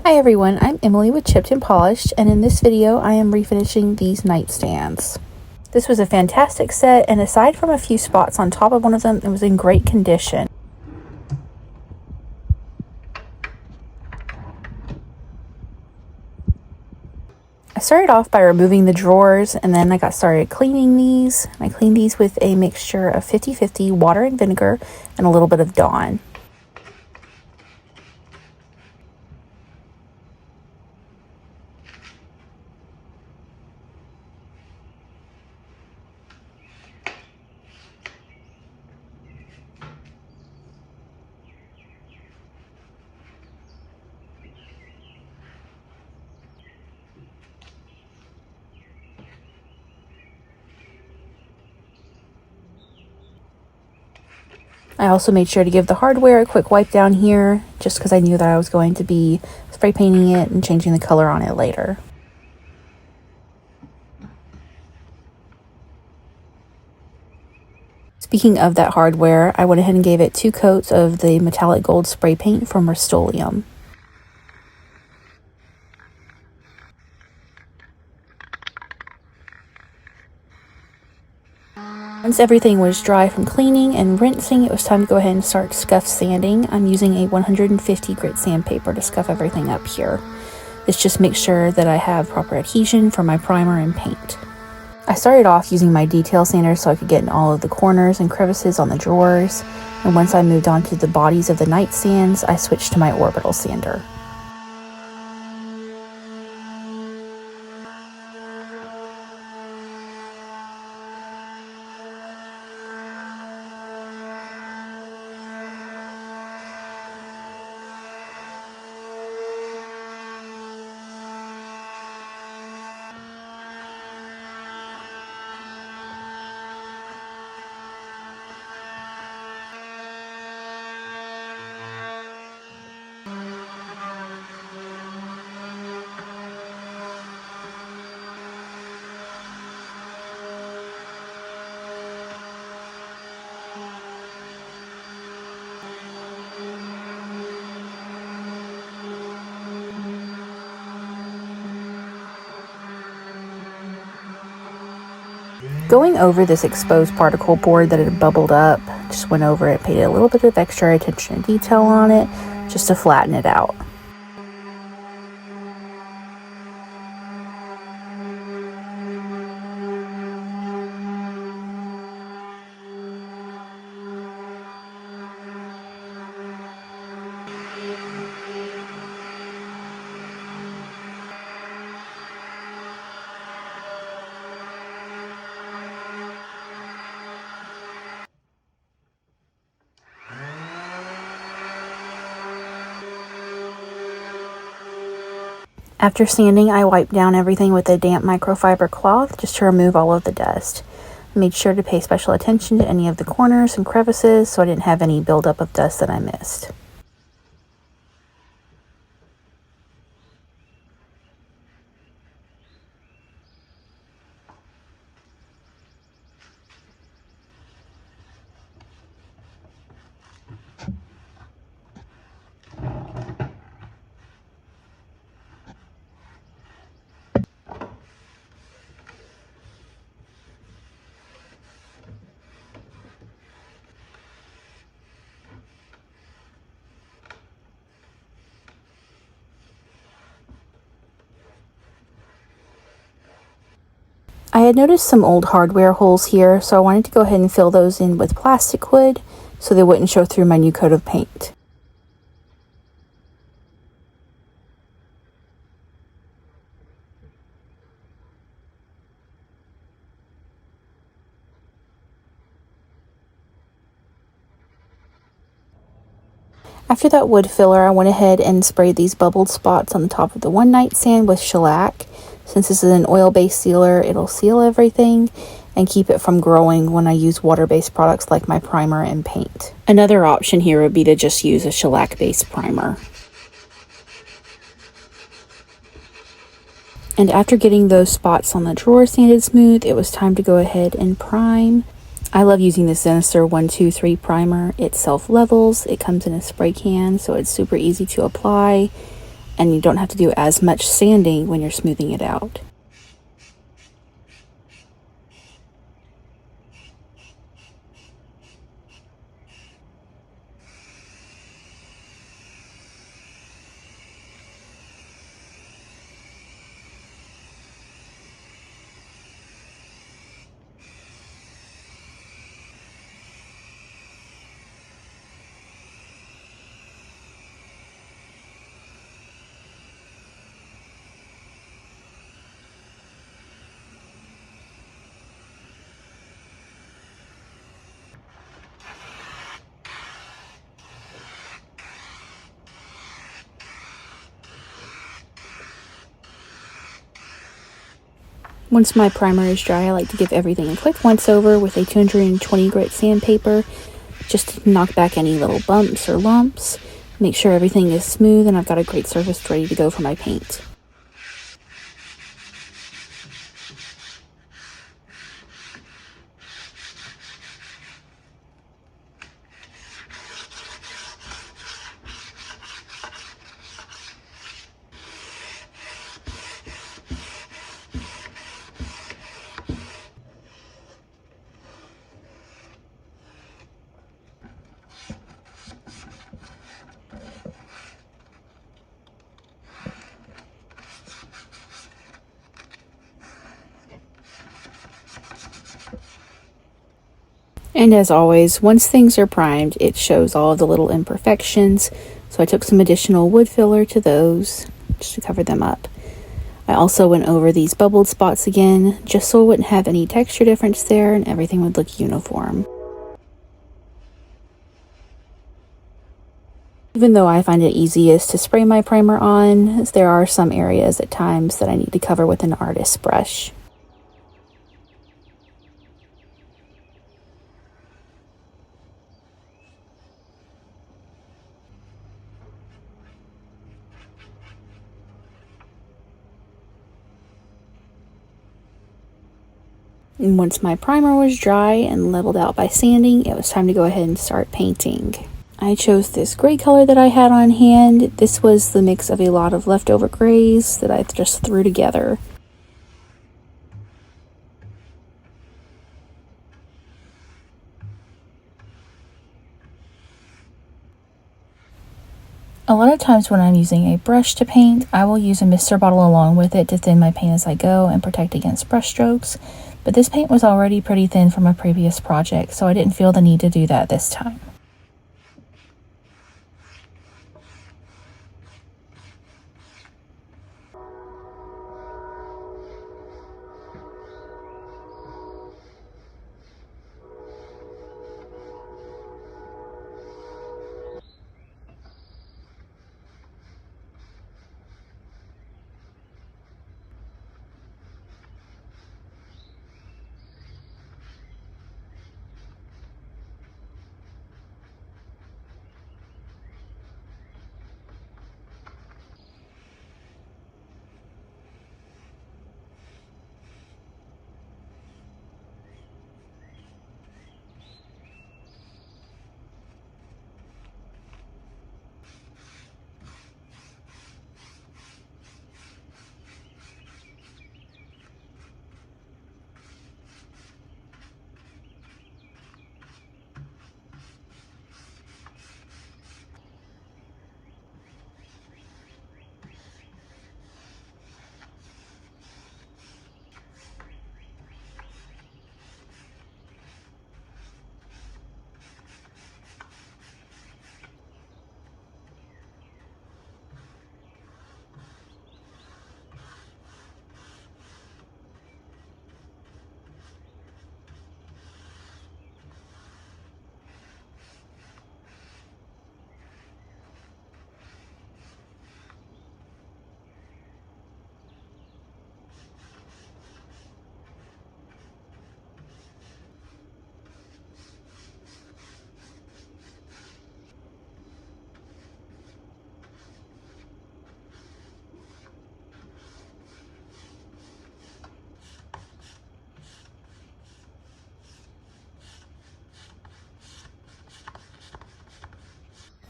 Hi everyone, I'm Emily with Chipped and Polished, and in this video I am refinishing these nightstands. This was a fantastic set, and aside from a few spots on top of one of them, it was in great condition. I started off by removing the drawers, and then I got started cleaning these. I cleaned these with a mixture of 50-50 water and vinegar and a little bit of Dawn. I also made sure to give the hardware a quick wipe down here, just because I knew that I was going to be spray painting it and changing the color on it later. Speaking of that hardware, I went ahead and gave it 2 coats of the metallic gold spray paint from Rust-Oleum. Once everything was dry from cleaning and rinsing, it was time to go ahead and start scuff sanding. I'm using a 150 grit sandpaper to scuff everything up here. This just makes sure that I have proper adhesion for my primer and paint. I started off using my detail sander so I could get in all of the corners and crevices on the drawers, and once I moved on to the bodies of the nightstands, I switched to my orbital sander. Going over this exposed particle board that had bubbled up, just went over it, paid a little bit of extra attention to detail on it, just to flatten it out. After sanding, I wiped down everything with a damp microfiber cloth just to remove all of the dust. I made sure to pay special attention to any of the corners and crevices so I didn't have any buildup of dust that I missed. I had noticed some old hardware holes here, so I wanted to go ahead and fill those in with plastic wood so they wouldn't show through my new coat of paint. After that wood filler, I went ahead and sprayed these bubbled spots on the top of the one nightstand with shellac. Since this is an oil-based sealer, it'll seal everything and keep it from growing when I use water-based products like my primer and paint. Another option here would be to just use a shellac-based primer. And after getting those spots on the drawer sanded smooth, it was time to go ahead and prime. I love using the Sinister 123 primer. It self-levels, it comes in a spray can, so it's super easy to apply. and you don't have to do as much sanding when you're smoothing it out. Once my primer is dry, I like to give everything a quick once over with a 220 grit sandpaper, just to knock back any little bumps or lumps, make sure everything is smooth and I've got a great surface ready to go for my paint. And as always, once things are primed, it shows all of the little imperfections, so I took some additional wood filler to those just to cover them up. I also went over these bubbled spots again, just so I wouldn't have any texture difference there and everything would look uniform. Even though I find it easiest to spray my primer on, there are some areas at times that I need to cover with an artist's brush. And once my primer was dry and leveled out by sanding, it was time to go ahead and start painting. I chose this gray color that I had on hand. This was the mix of a lot of leftover grays that I just threw together. A lot of times when I'm using a brush to paint, I will use a mister bottle along with it to thin my paint as I go and protect against brush strokes, but this paint was already pretty thin from a previous project, so I didn't feel the need to do that this time.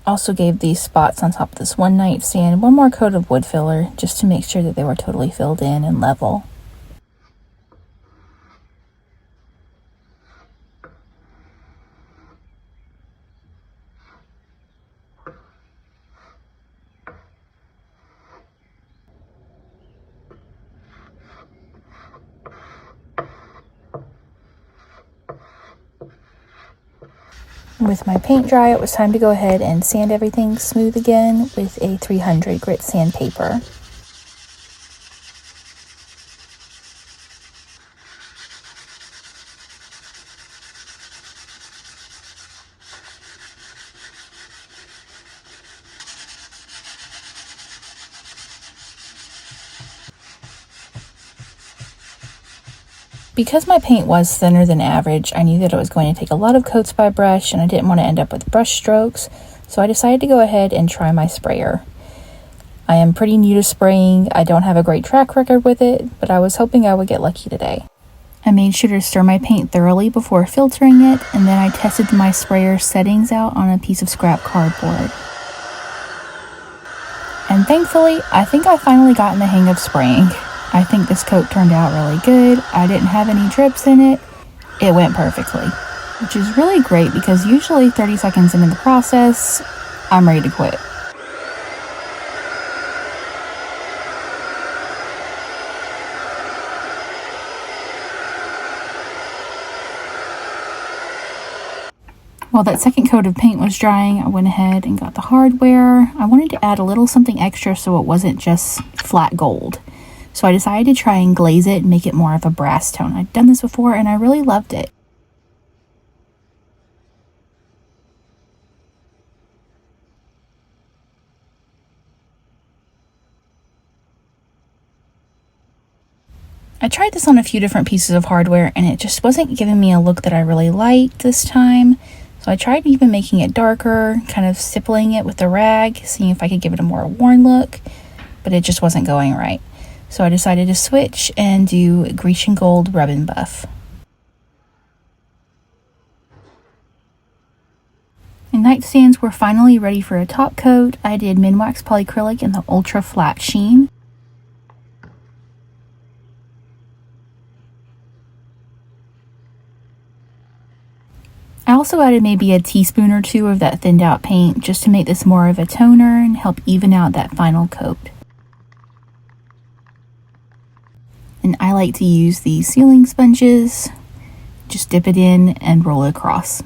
Also gave these spots on top of this one nightstand one more coat of wood filler just to make sure that they were totally filled in and level. With my paint dry, it was time to go ahead and sand everything smooth again with a 300 grit sandpaper. Because my paint was thinner than average, I knew that it was going to take a lot of coats by brush and I didn't want to end up with brush strokes, so I decided to go ahead and try my sprayer. I am pretty new to spraying. I don't have a great track record with it, but I was hoping I would get lucky today. I made sure to stir my paint thoroughly before filtering it, and then I tested my sprayer settings out on a piece of scrap cardboard. And thankfully, I think I finally got in the hang of spraying. I think this coat turned out really good. I didn't have any drips in it. It went perfectly, which is really great because usually 30 seconds into the process, I'm ready to quit. While that second coat of paint was drying, I went ahead and got the hardware. I wanted to add a little something extra so it wasn't just flat gold. So I decided to try and glaze it and make it more of a brass tone. I'd done this before and I really loved it. I tried this on a few different pieces of hardware and it just wasn't giving me a look that I really liked this time. So I tried even making it darker, kind of stippling it with a rag, seeing if I could give it a more worn look, but it just wasn't going right. So I decided to switch and do Grecian Gold Rub and Buff. And nightstands were finally ready for a top coat. I did Minwax Polycrylic in the Ultra Flat Sheen. I also added maybe a teaspoon or two of that thinned out paint just to make this more of a toner and help even out that final coat. And I like to use these sealing sponges, just dip it in and roll it across.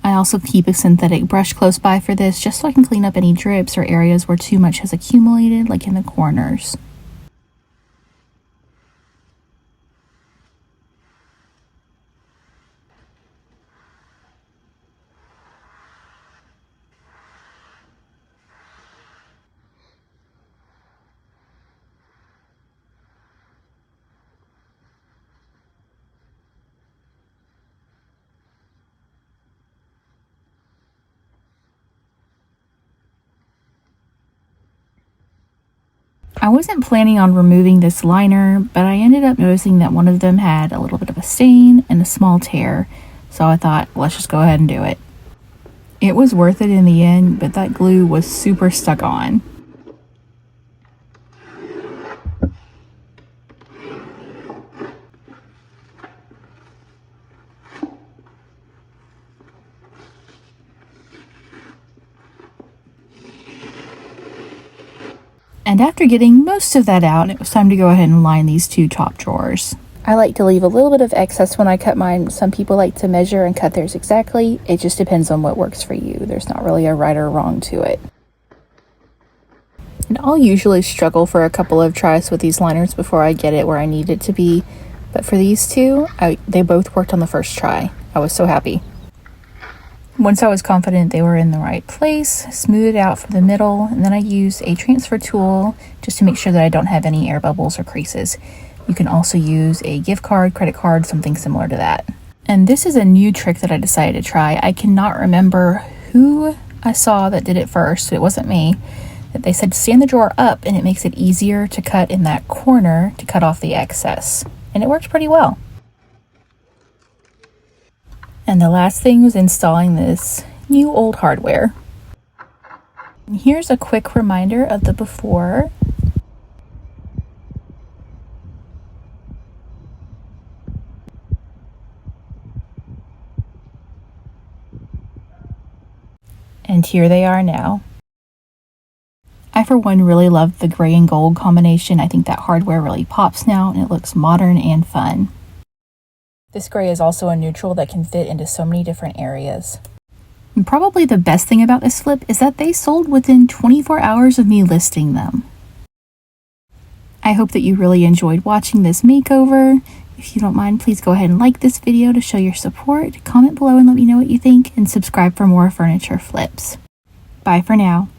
I also keep a synthetic brush close by for this, just so I can clean up any drips or areas where too much has accumulated, like in the corners. I wasn't planning on removing this liner, but I ended up noticing that one of them had a little bit of a stain and a small tear, so I thought, let's just go ahead and do it. It was worth it in the end, but that glue was super stuck on. And after getting most of that out, it was time to go ahead and line these two top drawers. I like to leave a little bit of excess when I cut mine. Some people like to measure and cut theirs exactly. It just depends on what works for you. There's not really a right or wrong to it. And I'll usually struggle for a couple of tries with these liners before I get it where I need it to be. But for these two, they both worked on the first try. I was so happy. Once I was confident they were in the right place, smooth it out from the middle, and then I used a transfer tool just to make sure that I don't have any air bubbles or creases. You can also use a gift card, credit card, something similar to that. And this is a new trick that I decided to try. I cannot remember who I saw that did it first. It wasn't me. That they said stand the drawer up and it makes it easier to cut in that corner to cut off the excess. And it worked pretty well. And the last thing was installing this new old hardware. And here's a quick reminder of the before. And here they are now. I, for one, really love the gray and gold combination. I think that hardware really pops now and it looks modern and fun. This gray is also a neutral that can fit into so many different areas. And probably the best thing about this flip is that they sold within 24 hours of me listing them. I hope that you really enjoyed watching this makeover. If you don't mind, please go ahead and like this video to show your support, comment below and let me know what you think, and subscribe for more furniture flips. Bye for now.